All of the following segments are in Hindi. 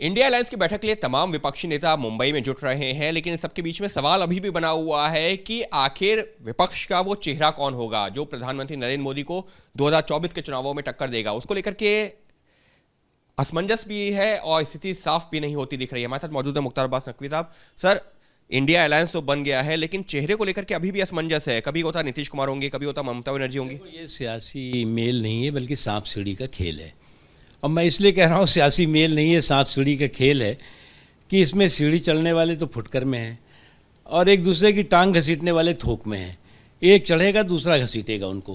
इंडिया अलायंस की बैठक के लिए तमाम विपक्षी नेता मुंबई में जुट रहे हैं, लेकिन इस सबके बीच में सवाल अभी भी बना हुआ है कि आखिर विपक्ष का वो चेहरा कौन होगा जो प्रधानमंत्री नरेंद्र मोदी को 2024 के चुनावों में टक्कर देगा। उसको लेकर के असमंजस भी है और स्थिति साफ भी नहीं होती दिख रही है। हमारे साथ मौजूद है मुख्तार अब्बास नकवी साहब। सर, इंडिया अलायंस तो बन गया है, लेकिन चेहरे को लेकर के अभी भी असमंजस है। कभी होता नीतीश कुमार होंगे, कभी होता ममता बनर्जी होंगी। ये सियासी मेल नहीं है बल्कि सांप सीढ़ी का खेल है। और मैं इसलिए कह रहा हूँ सियासी मेल नहीं है, सांप सीढ़ी का खेल है कि इसमें सीढ़ी चढ़ने वाले तो फुटकर में हैं और एक दूसरे की टांग घसीटने वाले थोक में हैं। एक चढ़ेगा दूसरा घसीटेगा उनको,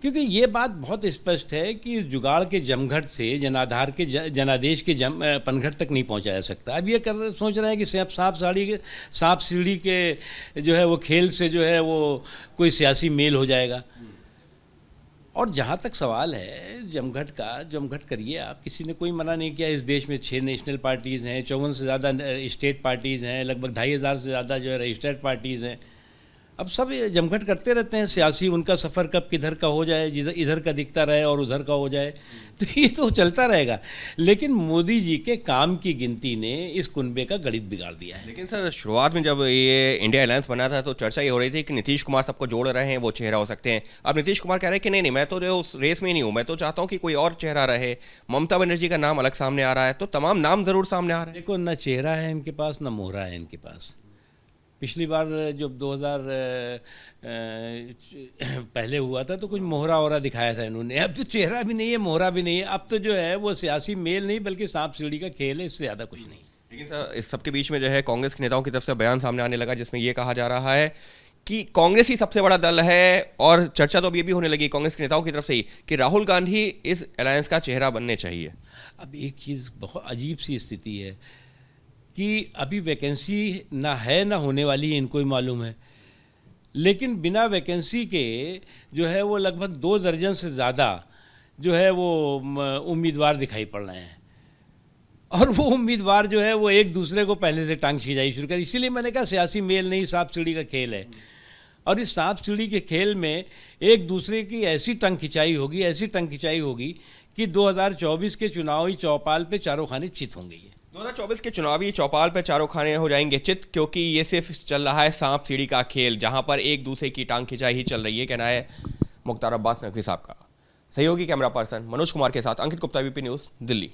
क्योंकि ये बात बहुत स्पष्ट है कि इस जुगाड़ के जमघट से जनाधार के जनादेश के पनघट तक नहीं पहुंचा जा सकता। अब ये सोच रहे हैं कि सांप सीढ़ी के जो है वो खेल से जो है वो कोई सियासी मेल हो जाएगा। और जहाँ तक सवाल है जमघट का, जमघट करिए आप, किसी ने कोई मना नहीं किया। इस देश में 6 नेशनल पार्टीज़ हैं, 54 से ज़्यादा स्टेट पार्टीज़ हैं, लगभग 2500 से ज़्यादा जो है रजिस्टर्ड पार्टीज़ हैं। अब सब जमघट करते रहते हैं सियासी, उनका सफ़र कब किधर का हो जाए, जिधर इधर का दिखता रहे और उधर का हो जाए, तो ये तो चलता रहेगा। लेकिन मोदी जी के काम की गिनती ने इस कुनबे का गणित बिगाड़ दिया है। लेकिन सर, शुरुआत में जब ये इंडिया अलायंस बना था तो चर्चा ये हो रही थी कि नीतीश कुमार सबको जोड़ रहे हैं, वो चेहरा हो सकते हैं। अब नीतीश कुमार कह रहे हैं कि नहीं, मैं तो जो उस रेस में ही नहीं हूँ, मैं तो चाहता हूँ कि कोई और चेहरा रहे। ममता बनर्जी का नाम अलग सामने आ रहा है, तो तमाम नाम जरूर सामने आ रहे हैं। देखो, न चेहरा है इनके पास, न मोहरा है इनके पास। पिछली बार जब 2000 पहले हुआ था तो कुछ मोहरा वोहरा दिखाया था इन्होंने। अब तो चेहरा भी नहीं है, मोहरा भी नहीं है। अब तो जो है वो सियासी मेल नहीं बल्कि सांप सीढ़ी का खेल है, इससे ज़्यादा कुछ नहीं। लेकिन सर, इस सबके बीच में जो है कांग्रेस के नेताओं की तरफ से बयान सामने आने लगा जिसमें यह कहा जा रहा है कि कांग्रेस ही सबसे बड़ा दल है, और चर्चा तो अब ये भी होने लगी कांग्रेस के नेताओं की तरफ से ही कि राहुल गांधी इस अलायंस का चेहरा बनने चाहिए। अब एक चीज़ बहुत अजीब सी स्थिति है कि अभी वैकेंसी ना है ना होने वाली है, इनको ही मालूम है। लेकिन बिना वैकेंसी के जो है वो लगभग 2 दर्जन से ज़्यादा जो है वो उम्मीदवार दिखाई पड़ रहे हैं, और वो उम्मीदवार जो है वो एक दूसरे को पहले से टांग खिंचाई शुरू कर। इसीलिए मैंने कहा सियासी मेल नहीं, सांप सीढ़ी का खेल है। और इस सांप सीढ़ी के खेल में एक दूसरे की ऐसी टंग खिंचाई होगी, ऐसी टंग खिंचाई होगी कि 2024 के चुनावी चौपाल पे चारों खाने चित होंगे। 2024 के चुनावी चौपाल पर चारों खाने हो जाएंगे चित, क्योंकि ये सिर्फ चल रहा है सांप सीढ़ी का खेल, जहां पर एक दूसरे की टांग खिंचाई ही चल रही है। कहना है मुख्तार अब्बास नकवी साहब का। सहयोगी कैमरा पर्सन मनोज कुमार के साथ अंकित गुप्ता, वीपी न्यूज़, दिल्ली।